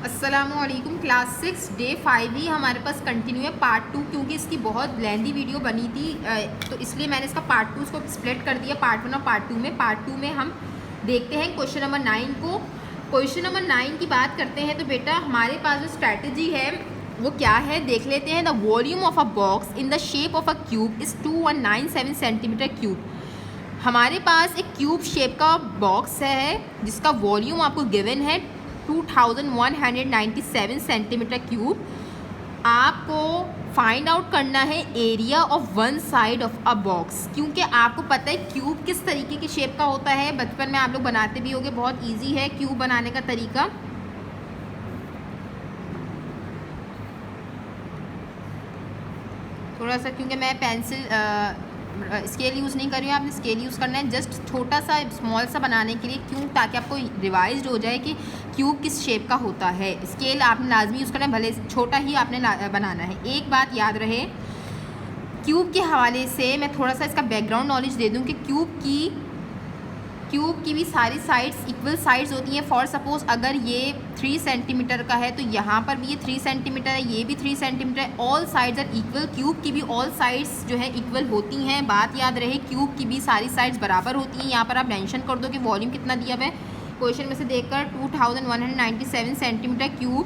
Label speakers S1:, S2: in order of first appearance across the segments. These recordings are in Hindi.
S1: अस्सलामुअलैकुम क्लास 6 डे 5 ही हमारे पास कंटिन्यू है पार्ट 2, क्योंकि इसकी बहुत लेंदी वीडियो बनी थी तो इसलिए मैंने इसका पार्ट 2 इसको स्प्लिट कर दिया पार्ट 1 और पार्ट 2 में। पार्ट 2 में हम देखते हैं क्वेश्चन नंबर 9 को। क्वेश्चन नंबर 9 की बात करते हैं तो बेटा हमारे पास जो स्ट्रैटेजी है वो क्या है देख लेते हैं। The volume of a box in the shape of a cube is 2197 centimetre cube. हमारे पास एक क्यूब शेप का बॉक्स है जिसका वॉल्यूम आपको गिवन है 2197 सेंटीमीटर क्यूब। आपको फाइंड आउट करना है area of one side of a box, क्योंकि आपको पता है क्यूब किस तरीके की शेप का होता है। बचपन में आप लोग बनाते भी होंगे, बहुत इजी है क्यूब बनाने का तरीका। थोड़ा सा क्योंकि मैं पेंसिल स्केल यूज़ नहीं कर रही हूँ, आपने स्केल यूज़ करना है जस्ट छोटा सा स्मॉल सा बनाने के लिए, क्यों ताकि आपको रिवाइज हो जाए कि क्यूब किस शेप का होता है। स्केल आपने लाजमी यूज़ करना है, भले छोटा ही आपने बनाना है। एक बात याद रहे, क्यूब के हवाले से मैं थोड़ा सा इसका बैकग्राउंड नॉलेज दे दूँ कि क्यूब की भी सारी साइड्स इक्वल साइड्स होती हैं। फॉर सपोज अगर ये 3 सेंटीमीटर का है तो यहाँ पर भी ये 3 सेंटीमीटर है, ये भी 3 सेंटीमीटर है। All sides are equal. Cube की भी ऑल साइड्स जो है इक्वल होती हैं। बात याद रहे, क्यूब की भी सारी साइड्स बराबर होती हैं। यहाँ पर आप मेंशन कर दो कि वॉल्यूम कितना दिया हुआ है क्वेश्चन में से देखकर, 2197 सेंटीमीटर क्यूब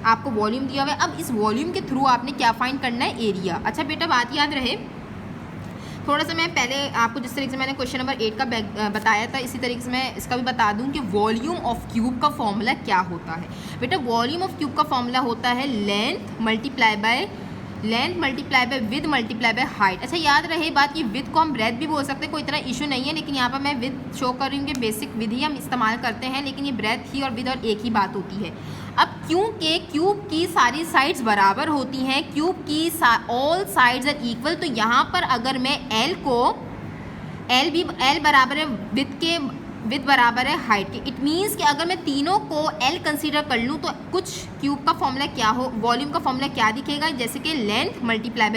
S1: आपको वॉल्यूम दिया हुआ है। अब इस वॉल्यूम के थ्रू आपने क्या फाइंड करना है, एरिया। अच्छा बेटा बात याद रहे, थोड़ा सा मैं पहले आपको जिस तरीके से मैंने क्वेश्चन नंबर 8 का बताया था इसी तरीके से मैं इसका भी बता दूं कि वॉल्यूम ऑफ क्यूब का फॉर्मूला क्या होता है। बेटा वॉल्यूम ऑफ क्यूब का फॉर्मूला होता है length multiply by with multiply by height. अच्छा याद रहे बात कि विद को हम ब्रेथ भी बोल सकते हैं, कोई इतना इशू नहीं है, लेकिन यहाँ पर मैं विद शो कर रही हूँ कि बेसिक विद ही हम इस्तेमाल करते हैं, लेकिन ये ब्रेथ ही और विद और एक ही बात होती है। अब क्योंकि क्यूब की सारी साइड्स बराबर होती हैं, क्यूब की ऑल साइड्स आर इक्वल, तो यहाँ पर अगर मैं एल बराबर है विद बराबर है हाइट के, इट मीन्स कि अगर मैं तीनों को एल कंसीडर कर लूँ तो कुछ क्यूब का फॉर्मूला क्या हो, वॉल्यूम का फॉर्मूला क्या दिखेगा, जैसे कि लेंथ मल्टीप्लाई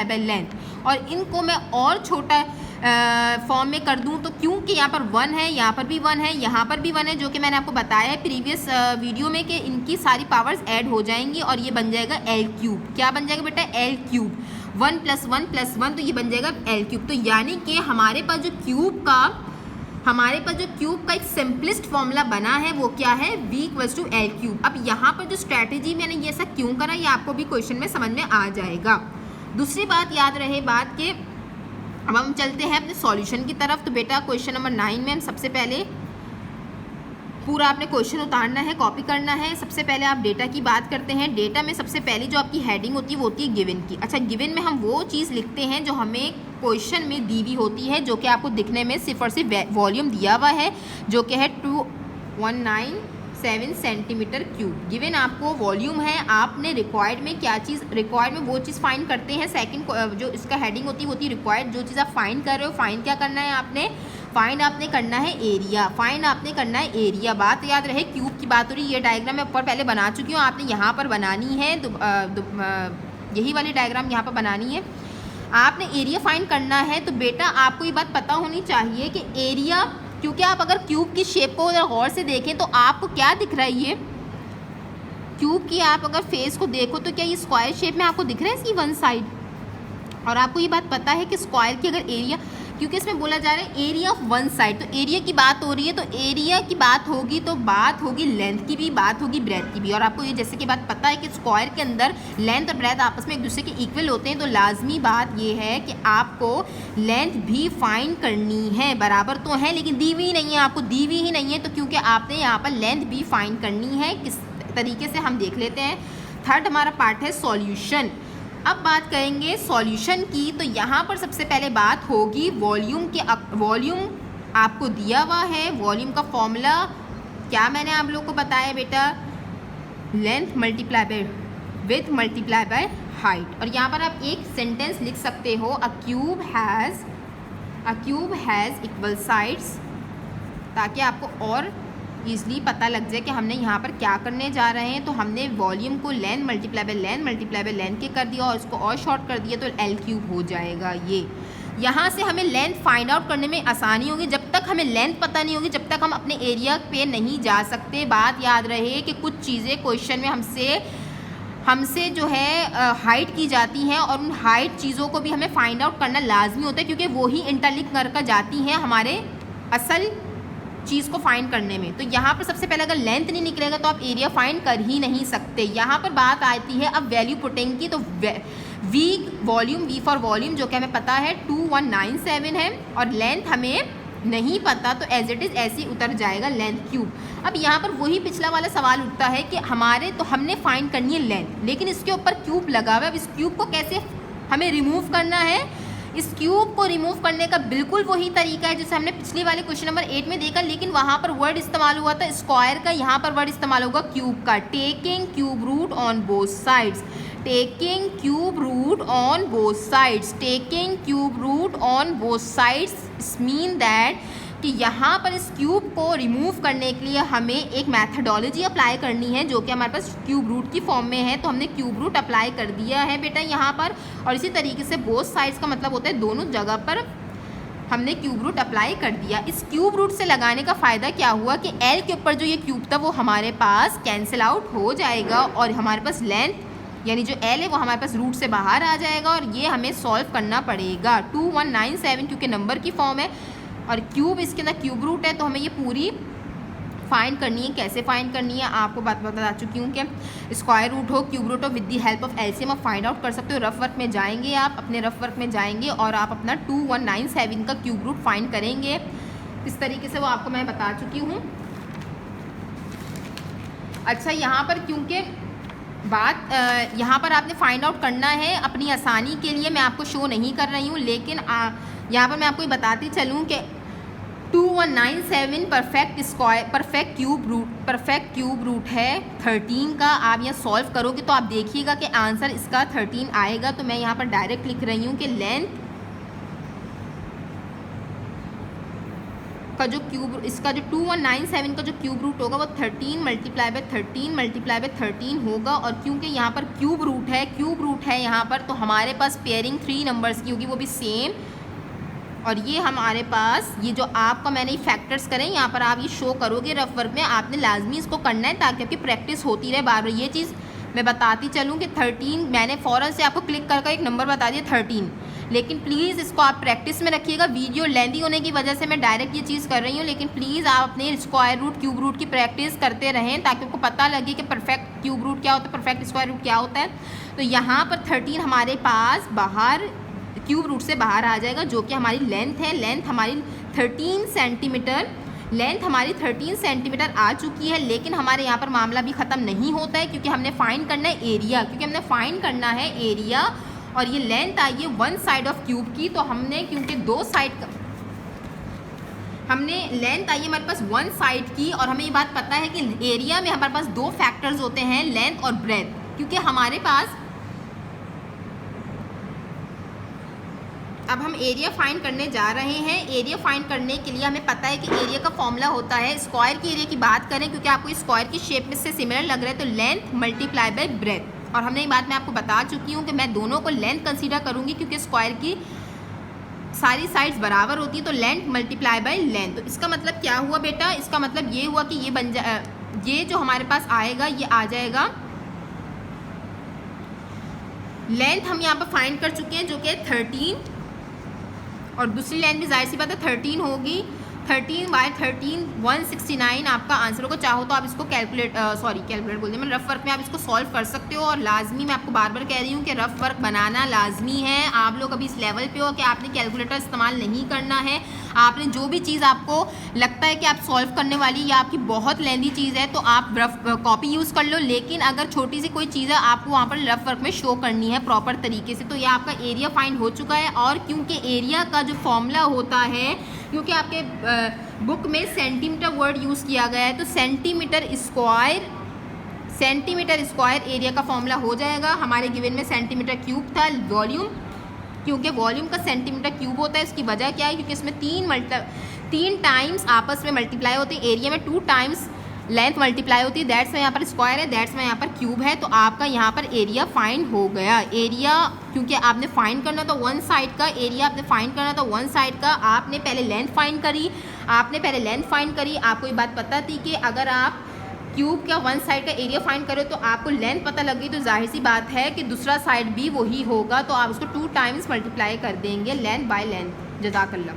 S1: बाय लेंथ। और इनको मैं और छोटा फॉर्म में कर दूं तो क्योंकि यहाँ पर 1 है, यहाँ पर भी 1 है, यहाँ पर भी 1 है, जो कि मैंने आपको बताया है प्रीवियस वीडियो में कि इनकी सारी पावर्स ऐड हो जाएंगी और ये बन जाएगा एल क्यूब। क्या बन जाएगा बेटा, एल क्यूब। 1 + 1 + 1 तो ये बन जाएगा एल क्यूब। तो यानी कि हमारे पास जो क्यूब का एक सिंपलेस्ट फॉर्मूला बना है वो क्या है, V = L क्यूब। अब यहाँ पर जो स्ट्रैटेजी मैंने ये ऐसा क्यों करा ये आपको भी क्वेश्चन में समझ में आ जाएगा। दूसरी बात याद रहे बात के, अब हम चलते हैं अपने सॉल्यूशन की तरफ। तो बेटा क्वेश्चन नंबर 9 में हम सबसे पहले पूरा आपने क्वेश्चन उतारना है, कॉपी करना है। सबसे पहले आप डेटा की बात करते हैं। डेटा में सबसे पहले जो आपकी हेडिंग होती है वो होती है गिवन की। अच्छा गिवन में हम वो चीज़ लिखते हैं जो हमें क्वेश्चन में दी हुई होती है, जो कि आपको दिखने में सिर्फ और सिर्फ वॉल्यूम दिया हुआ है जो कि है 2197 सेंटीमीटर क्यूब। गिवन आपको वॉल्यूम है, आपने रिक्वायर्ड में क्या चीज़, रिक्वायर्ड में वो चीज़ फाइंड करते हैं। सेकंड जो इसका हेडिंग होती है रिक्वायर्ड, जो चीज़ आप फाइंड कर रहे हो, फाइंड क्या करना है आपने, फाइंड आपने करना है एरिया। बात याद रहे क्यूब की बात हो रही है, ये डायग्राम मैं ऊपर पहले बना चुकी हूँ, आपने यहाँ पर बनानी है, यही वाली डायग्राम यहाँ पर बनानी है। आपने एरिया फाइंड करना है। तो बेटा आपको ये बात पता होनी चाहिए कि एरिया, क्योंकि आप अगर क्यूब की शेप को अगर गौर से देखें तो आपको क्या दिख रहा है, ये क्यूब की आप अगर फेस को देखो तो क्या ये स्क्वायर शेप में आपको दिख रहा है इसकी वन साइड। और आपको ये बात पता है कि स्क्वायर की अगर एरिया, क्योंकि इसमें बोला जा रहा है एरिया ऑफ वन साइड, तो एरिया की बात हो रही है, तो एरिया की बात होगी तो बात होगी लेंथ की भी, बात होगी ब्रेथ की भी। और आपको ये जैसे कि बात पता है कि स्क्वायर के अंदर लेंथ और ब्रेथ आपस में एक दूसरे के इक्वल होते हैं, तो लाजमी बात ये है कि आपको लेंथ भी फाइंड करनी है। बराबर तो है लेकिन दी हुई नहीं है, आपको दी हुई ही नहीं है, तो क्योंकि आपने यहाँ पर लेंथ भी फाइंड करनी है। किस तरीके से हम देख लेते हैं। थर्ड हमारा पार्ट है सॉल्यूशन। अब बात करेंगे सॉल्यूशन की, तो यहाँ पर सबसे पहले बात होगी वॉल्यूम के। वॉल्यूम आपको दिया हुआ है, वॉल्यूम का फॉर्मूला क्या मैंने आप लोगों को बताया बेटा, length multiply by width multiply by height. और यहाँ पर आप एक सेंटेंस लिख सकते हो, अ क्यूब हैज़ इक्वल साइड्स, ताकि आपको और ईज़िली पता लग जाए कि हमने यहाँ पर क्या करने जा रहे हैं। तो हमने वॉल्यूम को लेंथ मल्टीप्लाई बाय लेंथ के कर दिया और इसको और शॉर्ट कर दिया, तो एल क्यूब हो जाएगा ये। यहाँ से हमें लेंथ फाइंड आउट करने में आसानी होगी। जब तक हमें लेंथ पता नहीं होगी, जब तक हम अपने एरिया पे नहीं जा सकते। बात याद रहे कि कुछ चीज़ें क्वेश्चन में हमसे जो है हाइट की जाती हैं और उन हाइट चीज़ों को भी हमें फाइंड आउट करना लाजमी होता है, क्योंकि वो ही इंटरलिंक कर जाती हैं हमारे असल चीज़ को फाइंड करने में। तो यहाँ पर सबसे पहले अगर लेंथ नहीं निकलेगा तो आप एरिया फाइंड कर ही नहीं सकते। यहाँ पर बात आती है अब वैल्यू पुटिंग की। तो वी फॉर वॉल्यूम जो कि हमें पता है 2197 है और लेंथ हमें नहीं पता, तो एज इट इज़ ऐसे ही उतर जाएगा लेंथ क्यूब। अब यहाँ पर वही पिछला वाला सवाल उठता है कि हमने फाइंड करनी है लेंथ, लेकिन इसके ऊपर क्यूब लगा हुआ है। अब इस क्यूब को कैसे हमें रिमूव करना है? इस क्यूब को रिमूव करने का बिल्कुल वही तरीका है जैसे हमने पिछले वाले क्वेश्चन नंबर 8 में देखा, लेकिन वहाँ पर वर्ड इस्तेमाल हुआ था स्क्वायर का, यहाँ पर वर्ड इस्तेमाल होगा क्यूब का। Taking cube root on both sides, taking cube root on both sides, taking cube root on both sides mean that कि यहाँ पर इस क्यूब को रिमूव करने के लिए हमें एक मैथडोलॉजी अप्लाई करनी है जो कि हमारे पास क्यूब रूट की फॉर्म में है। तो हमने क्यूब रूट अप्लाई कर दिया है बेटा यहाँ पर, और इसी तरीके से बोथ साइड्स का मतलब होता है दोनों जगह पर हमने क्यूब रूट अप्लाई कर दिया। इस क्यूब रूट से लगाने का फ़ायदा क्या हुआ कि एल के ऊपर जो ये क्यूब था वो हमारे पास कैंसिल आउट हो जाएगा और हमारे पास लेंथ यानी जो एल है वो हमारे पास रूट से बाहर आ जाएगा और ये हमें सॉल्व करना पड़ेगा। 2197 क्योंकि नंबर की फॉर्म है और क्यूब इसके अंदर क्यूब रूट है, तो हमें ये पूरी फाइंड करनी है। कैसे फाइंड करनी है आपको बात बता चुकी हूँ कि स्क्वायर रूट हो क्यूब रूट हो with the help of LCM आप फाइंड आउट कर सकते हो। रफ वर्क में जाएंगे, आप अपने रफ वर्क में जाएंगे और आप अपना 2197 का क्यूब रूट फाइंड करेंगे। इस तरीके से वो आपको मैं बता चुकी हूँ। अच्छा, यहाँ पर क्योंकि बात यहाँ पर आपने फाइंड आउट करना है अपनी आसानी के लिए, मैं आपको शो नहीं कर रही हूँ, लेकिन यहाँ पर मैं आपको बताती चलूँ कि 2197 परफेक्ट क्यूब रूट है 13 का। आप यहाँ सॉल्व करोगे तो आप देखिएगा कि आंसर इसका 13 आएगा। तो मैं यहाँ पर डायरेक्ट लिख रही हूँ कि लेंथ का जो क्यूब इसका जो 2197 का जो क्यूब रूट होगा वो 13 मल्टीप्लाई बाय 13 होगा। और क्योंकि यहाँ पर क्यूब रूट है यहाँ पर, तो हमारे पास पेयरिंग 3 नंबर्स की होगी वो भी सेम। और ये हमारे पास ये जो आपका मैंने फैक्टर्स करें यहाँ पर आप ये शो करोगे रफ वर्क में, आपने लाजमी इसको करना है ताकि आपकी प्रैक्टिस होती रहे बार बार। ये चीज़ मैं बताती चलूँ कि 13 मैंने फ़ौरन से आपको क्लिक करके एक नंबर बता दिया 13, लेकिन प्लीज़ इसको आप प्रैक्टिस में रखिएगा। वीडियो लेंदी होने की वजह से मैं डायरेक्ट ये चीज़ कर रही हूँ, लेकिन प्लीज़ आप अपने स्क्वायर रूट क्यूब रूट की प्रैक्टिस करते रहें ताकि आपको पता लगे कि परफेक्ट क्यूब रूट क्या होता है, परफेक्ट स्क्वायर रूट क्या होता है। तो यहाँ पर 13 हमारे पास बाहर क्यूब रूट से बाहर आ जाएगा जो कि हमारी लेंथ है। लेंथ हमारी 13 सेंटीमीटर आ चुकी है, लेकिन हमारे यहाँ पर मामला भी ख़त्म नहीं होता है क्योंकि हमने फाइंड करना है एरिया, और ये लेंथ आई है 1 साइड ऑफ क्यूब की। तो हमने क्योंकि 2 साइड का हमने लेंथ आई है हमारे पास 1 साइड की, और हमें ये बात पता है कि एरिया में हमारे पास 2 फैक्टर्स होते हैं, लेंथ और ब्रेथ। क्योंकि हमारे पास अब हम एरिया फाइंड करने जा रहे हैं। एरिया फाइंड करने के लिए हमें पता है कि एरिया का फॉर्मूला होता है, स्क्वायर की एरिया की बात करें क्योंकि आपको स्क्वायर की शेप में से सिमिलर लग रहा है, तो लेंथ मल्टीप्लाई बाय ब्रेथ। और हमने ये बात मैं आपको बता चुकी हूँ कि मैं दोनों को लेंथ कंसीडर करूँगी क्योंकि स्क्वायर की सारी साइड्स बराबर होती है, तो लेंथ मल्टीप्लाई बाय लेंथ। तो इसका मतलब क्या हुआ बेटा? इसका मतलब ये हुआ कि ये जो हमारे पास आएगा ये आ जाएगा, लेंथ हम यहाँ पर फाइंड कर चुके हैं जो कि 13, और दूसरी लाइन भी जाहिर सी बात है 13 होगी। 13 बाय 13 169 आपका आंसर होगा। चाहो तो आप इसको कैलकुलेट बोल दिया मैं, रफ वर्क में आप इसको सॉल्व कर सकते हो। और लाजमी मैं आपको बार बार कह रही हूँ कि रफ वर्क बनाना लाजमी है। आप लोग अभी इस लेवल पे हो कि आपने कैलकुलेटर इस्तेमाल नहीं करना है। आपने जो भी चीज़ आपको लगता है कि आप सॉल्व करने वाली या आपकी बहुत लेंदी चीज़ है तो आप रफ कॉपी यूज़ कर लो, लेकिन अगर छोटी सी कोई चीज़ है आपको वहाँ पर रफ वर्क में शो करनी है प्रॉपर तरीके से। तो यह आपका एरिया फाइंड हो चुका है। और क्योंकि एरिया का जो फॉर्मूला होता है, क्योंकि आपके बुक में सेंटीमीटर वर्ड यूज़ किया गया है, तो सेंटीमीटर स्क्वायर एरिया का फॉर्मूला हो जाएगा। हमारे गिवन में सेंटीमीटर क्यूब था। वॉल्यूम, क्योंकि वॉल्यूम का सेंटीमीटर क्यूब होता है, इसकी वजह क्या है? क्योंकि इसमें 3 टाइम्स आपस में मल्टीप्लाई होते हैं। एरिया में 2 टाइम्स लेंथ मल्टीप्लाई होती है, दैट्स में यहाँ पर स्क्वायर है, दैट्स में यहाँ पर क्यूब है, तो आपका यहाँ पर एरिया फाइंड हो गया। एरिया क्योंकि आपने फाइंड करना था वन साइड का, एरिया आपने फाइंड करना था वन साइड का, आपने पहले लेंथ फाइंड करी, आपको ये बात पता थी कि अगर आप क्यूब का वन साइड का एरिया फाइंड करो तो आपको लेंथ पता लग गई, तो जाहिर सी बात है कि दूसरा साइड भी वही होगा, तो आप उसको 2 टाइम्स मल्टीप्लाई कर देंगे लेंथ बाय लेंथ। जज़ाकल्लाह।